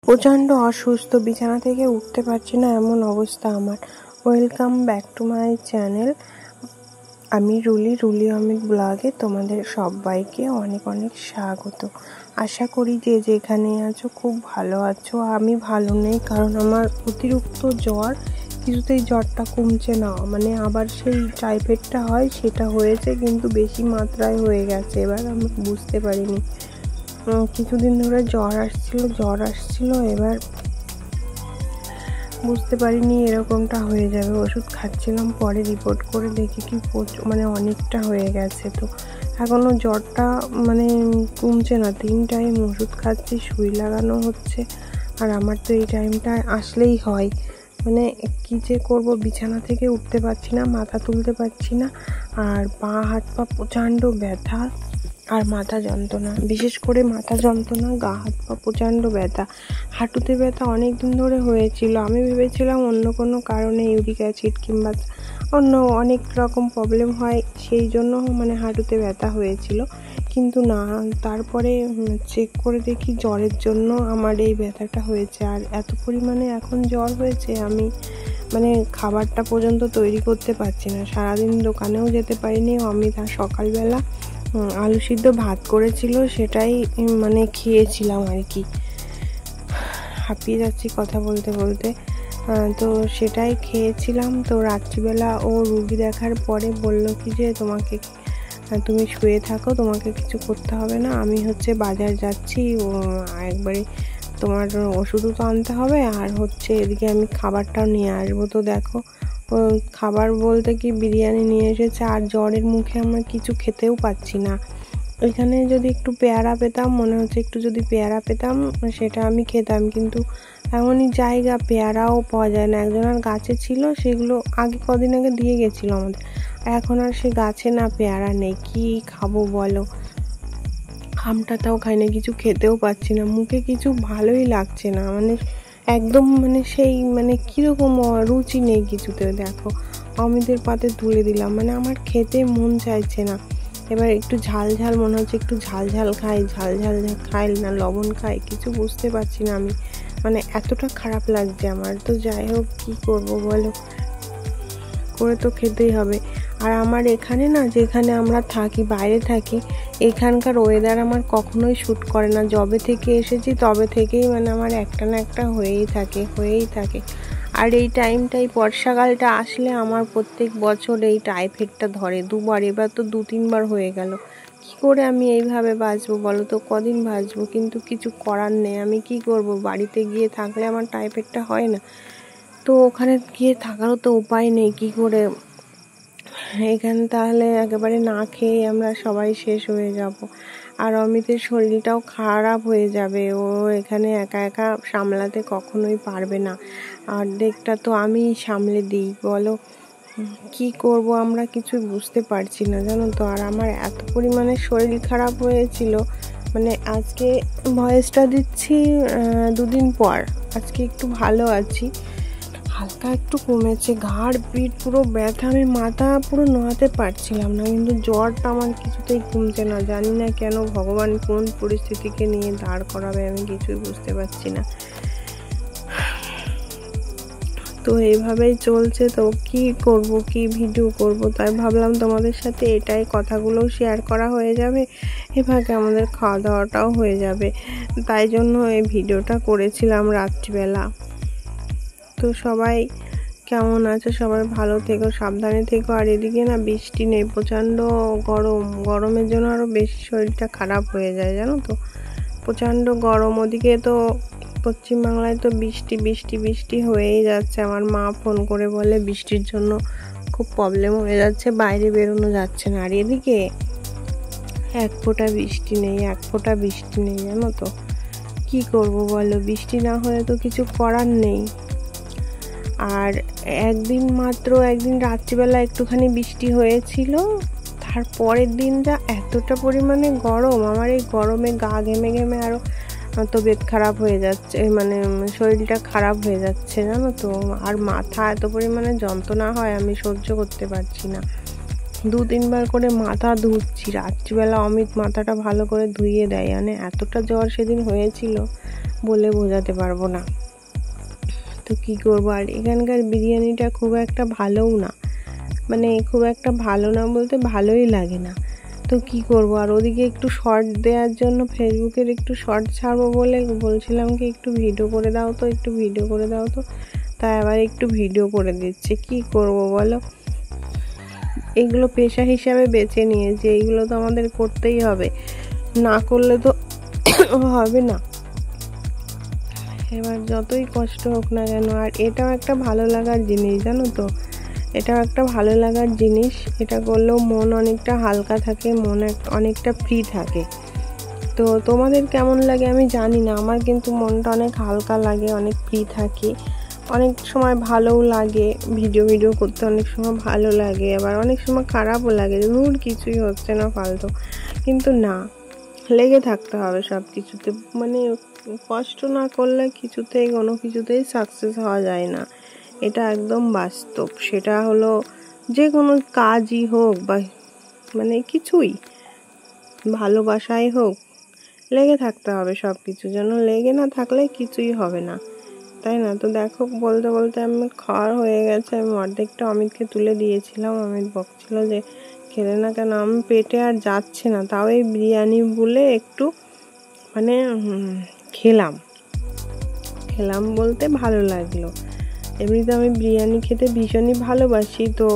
প্রচণ্ড অসুস্থ, বিছানা থেকে উঠতে পারছি না, এমন অবস্থা আমার। Welcome back to my channel. আমি রুলি অমিত ব্লগে তোমাদের সবাইকে অনেক অনেক স্বাগত। আশা করি যে যেখানে আছো খুব ভালো আছো। আমি ভালো নেই, কারণ আমার অতিরিক্ত জ্বর, কিছুতেই জ্বরটা কমছে না। মানে আবার সেই টাইফয়েডটা হয়, সেটা হয়েছে, কিন্তু বেশি মাত্রায় হয়ে গেছে। এবার আমি বুঝতে পারিনি, কিছুদিন ধরে জ্বর আসছিল, এবার বুঝতে পারিনি এরকমটা হয়ে যাবে। ওষুধ খাচ্ছিলাম, পরে রিপোর্ট করে দেখি কি অনেকটা হয়ে গেছে। তো এখনও জ্বরটা কমছে না। 3 টাইম ওষুধ খাচ্ছি, সুই লাগানো হচ্ছে। আর আমার তো এই টাইমটা আসলেই হয়, কি যে করব, বিছানা থেকে উঠতে পারছি না, মাথা তুলতে পারছি না। আর হাত পা প্রচণ্ড ব্যথা আর মাথা যন্ত্রণা, বিশেষ করে মাথা যন্ত্রণা, গা হাত পা প্রচণ্ড ব্যথা, হাঁটুতে ব্যথা অনেক দিন ধরে হয়েছিল। আমি ভেবেছিলাম অন্য কোনো কারণে, ইউরিক অ্যাসিড কিংবা অন্য অনেক রকম প্রবলেম হয়, সেই জন্য হাঁটুতে ব্যথা হয়েছিল, কিন্তু না। তারপরে চেক করে দেখি জ্বরের জন্য আমার এই ব্যথাটা হয়েছে। আর এত পরিমাণে এখন জ্বর হয়েছে, আমি খাবারটা পর্যন্ত তৈরি করতে পারছি না। সারাদিন দোকানেও যেতে পারিনি। অমিত সকালবেলা আলু সিদ্ধ ভাত করেছিল, সেটাই খেয়েছিলাম আর কি। হাঁপিয়ে যাচ্ছি কথা বলতে বলতে। তো সেটাই খেয়েছিলাম। তো রাত্রিবেলা ও রুগী দেখার পরে বলল কি যে তুমি শুয়ে থাকো, তোমাকে কিছু করতে হবে না, আমি বাজার যাচ্ছি, একবারে তোমার ওষুধও তো আনতে হবে, আর এদিকে আমি খাবারটাও নিয়ে আসবো। তো দেখো, খাবার বলতে কি বিরিয়ানি নিয়ে এসেছে। আর জ্বরের মুখে আমার কিছু খেতেও পাচ্ছি না। এখানে যদি একটু পেয়ারা পেতাম, মনে হচ্ছে একটু যদি পেয়ারা পেতাম, সেটা আমি খেতাম, কিন্তু এমনই জায়গা, পেয়ারাও পাওয়া যায় না। একজনের গাছে ছিল, সেগুলো কদিন আগে দিয়ে গেছিলো আমাদের, এখন আর সে গাছে না পেয়ারা নেই। কি খাবো বলো? আমটা তাও খাই না, কিছু খেতেও পাচ্ছি না, মুখে কিছু ভালোই লাগছে না, একদম সেই কীরকম রুচি নেই কিছুতে। দেখো, অমিতের পাতে তুলে দিলাম, আমার খেতে মন চাইছে না। এবার একটু ঝাল মনে হচ্ছে, একটু ঝাল খাই, ঝাল খাই না লবণ খাই, কিছু বুঝতে পারছি না আমি। এতটা খারাপ লাগছে আমার। তো যাই হোক, কী করবো বলো, করে তো খেতেই হবে। আর আমার এখানে না, যেখানে আমরা থাকি, বাইরে থাকি, এখানকার ওয়েদার আমার কখনোই শ্যুট করে না। যবে থেকে এসেছি তবে থেকেই আমার একটা না একটা হয়েই থাকে। আর এই টাইমটাই, বর্ষাকালটা আসলে আমার প্রত্যেক বছর এই টাইফয়েডটা ধরে 2বার, এবার তো 2-3বার হয়ে গেল। কি করে আমি এইভাবে বাঁচবো বলো তো? কদিন বাঁচবো? কিন্তু কিছু করার নেই। আমি কি করব? বাড়িতে গিয়ে থাকলে আমার টাইফয়েডটা হয় না, তো ওখানে গিয়ে থাকারও তো উপায় নেই। কি করে এখানে তাহলে একেবারে না খেয়ে আমরা সবাই শেষ হয়ে যাব। আর অমিতের শরীরটাও খারাপ হয়ে যাবে। ও এখানে একা একা সামলাতে কখনোই পারবে না। অর্ধেকটা তো আমি সামলে দিই, বলো। কি করব আমরা কিছুই বুঝতে পারছি না, জানো তো। আর আমার এত পরিমাণে শরীর খারাপ হয়েছিল, আজকে ভয়েসটা দিচ্ছি 2 দিন পর। আজকে একটু ভালো আছি, হালকা একটু কমেছে। ঘাড় পিঠ পুরো ব্যথা, আমি মাথা পুরো নোয়াতে পারছিলাম না, কিন্তু জ্বরটা আমার কিছুতেই কমছে না। জানি না কেন, ভগবান কোন পরিস্থিতিকে নিয়ে দাঁড় করাবে, আমি কিছুই বুঝতে পারছি না। তো এইভাবেই চলছে। তো কি করব, কি ভিডিও করব, তাই ভাবলাম তোমাদের সাথে এটাই কথাগুলোও শেয়ার করা হয়ে যাবে, এভাবে আমাদের খাওয়া দাওয়াটাও হয়ে যাবে। তাই জন্য এই ভিডিওটা করেছিলাম রাত্রিবেলা। তো সবাই কেমন আছে? সবাই ভালো থেকো, সাবধানে থেকো। আর এদিকে না বৃষ্টি নেই, প্রচণ্ড গরমের জন্য আরও বেশি শরীরটা খারাপ হয়ে যায়, জানো তো। প্রচণ্ড গরম। ওদিকে তো পশ্চিমবাংলায় তো বৃষ্টি হয়েই যাচ্ছে। আমার মা ফোন করে বলে বৃষ্টির জন্য খুব প্রবলেম হয়ে যাচ্ছে, বাইরে বেরোনো যাচ্ছে না। আর এদিকে এক ফোঁটা বৃষ্টি নেই, জানো তো। কি করব বলো? বৃষ্টি না হলে তো কিছু করার নেই। আর একদিন রাত্রিবেলা একটুখানি বৃষ্টি হয়েছিল, তারপরের দিনটা এতটা পরিমাণে গরম, আমার এই গরমে গা ঘেমে আরও তবিয়ত খারাপ হয়ে যাচ্ছে, শরীরটা খারাপ হয়ে যাচ্ছে, জানো তো। আর মাথা এত পরিমাণে যন্ত্রণা হয়, আমি সহ্য করতে পারছি না। 2-3বার করে মাথা ধুচ্ছি রাত্রিবেলা। অমিত মাথাটা ভালো করে ধুইয়ে দেয়, এতটা জ্বর সেদিন হয়েছিল, বলে বোঝাতে পারবো না। তো কী করবো। আর এখানকার বিরিয়ানিটা খুব একটা ভালোও না, মানে খুব একটা ভালো না বলতে ভালোই লাগে না। তো কী করবো। আর ওদিকে একটু শর্ট দেওয়ার জন্য ফেসবুকের একটু শর্ট ছাড়বো বলে বলছিলাম কি একটু ভিডিও করে দাও তো, একটু ভিডিও করে দাও তো, তাই আবার একটু ভিডিও করে দিচ্ছে। কি করব বলো, এগুলো পেশা হিসাবে বেছে নিয়েছি, এইগুলো তো আমাদের করতেই হবে, না করলে তো হবে না। এবার যতই কষ্ট হোক না কেন। আর এটাও একটা ভালো লাগার জিনিস, জানো তো, এটাও একটা ভালো লাগার জিনিস। এটা করলেও মন অনেকটা হালকা থাকে, মন অনেকটা ফ্রি থাকে। তো তোমাদের কেমন লাগে আমি জানি না, আমার কিন্তু মনটা অনেক হালকা লাগে, অনেক ফ্রি থাকি, অনেক সময় ভালোও লাগে, ভিডিও করতে অনেক সময় ভালো লাগে, আবার অনেক সময় খারাপও লাগে, ধুর কিছুই হচ্ছে না ফালতু। কিন্তু না, লেগে থাকতে হবে সব কিছুতে, মানে কষ্ট না করলে কোনো কিছুতেই সাকসেস হওয়া যায় না, এটা একদম বাস্তব। সেটা হলো যে কোনো কাজই হোক বা মানে কিছুই, ভালোবাসাই হোক, লেগে থাকতে হবে সব কিছু, যেন লেগে না থাকলে কিছুই হবে না, তাই না? তো দেখো, বলতে বলতে আমি খাওয়ার হয়ে গেছে, আমি অর্ধেকটা অমিতকে তুলে দিয়েছিলাম। অমিত বকছিল যে খেলে না কেন, আমি পেটে আর যাচ্ছে না, তাও এই বিরিয়ানি বলে একটু মানে খেলাম বলতে ভালো লাগলো। এমনিতে আমি বিরিয়ানি খেতে ভীষণই ভালোবাসি, তো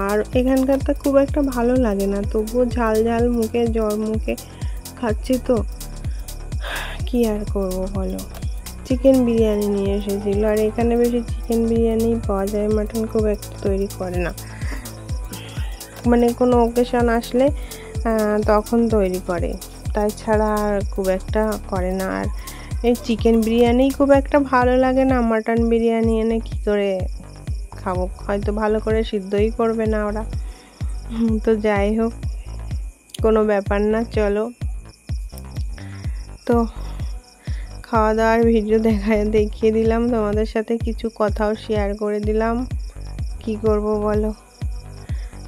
আর এখানকারটা খুব একটা ভালো লাগে না, তবুও ঝাল মুখে মুখে খাচ্ছি, তো কি আর করবো বলো। চিকেন বিরিয়ানি নিয়ে এসেছিল, আর এখানে বেশি চিকেন বিরিয়ানি পাওয়া যায়, মাটন খুব একটা তৈরি করে না, মানে কোনো অকেশন আসলে তখন তৈরি করে, তাছাড়া আর খুব একটা করে না। আর এই চিকেন বিরিয়ানি খুব একটা ভালো লাগে না, মাটন বিরিয়ানি এনে কী করে খাবো, হয়তো ভালো করে সিদ্ধই করবে না ওরা। তো যাই হোক, কোনো ব্যাপার না, চলো। তো খাওয়া দাওয়ার ভিডিও দেখিয়ে দিলাম তোমাদের সাথে, কিছু কথাও শেয়ার করে দিলাম, কি করব বলো।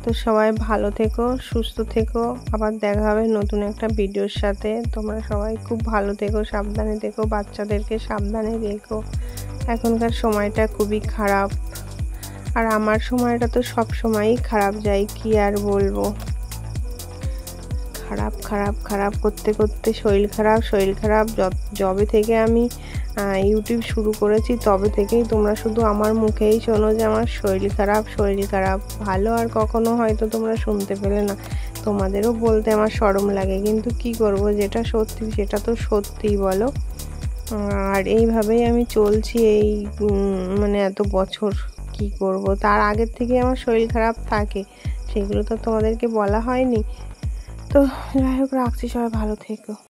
তো সবাই ভালো থেকো, সুস্থ থেকো, আবার দেখা হবে নতুন একটা ভিডিওর সাথে। তোমরা সবাই খুব ভালো থেকো, সাবধানে থেকো, বাচ্চাদেরকে সাবধানে রেখো, এখনকার সময়টা খুবই খারাপ, আর আমার সময়টা তো সব সময়ই খারাপ যায়, কি আর বলবো। খারাপ করতে করতে শরীর খারাপ যবে থেকে আমি ইউটিউব শুরু করেছি তবে থেকেই তোমরা শুধু আমার মুখেই শোনো যে আমার শরীর খারাপ। ভালো আর কখনো হয়তো তোমরা শুনতে পেলে না, তোমাদেরও বলতে আমার শরম লাগে, কিন্তু কি করব, যেটা সত্যি সেটা তো সত্যিই বলো। আর এইভাবেই আমি চলছি, এই মানে এত বছর, কি করব। তার আগের থেকে আমার শরীর খারাপ থাকে, সেগুলো তো তোমাদেরকে বলা হয়নি। তো যাই হোক, রাখছি, সবাই ভালো থেকো।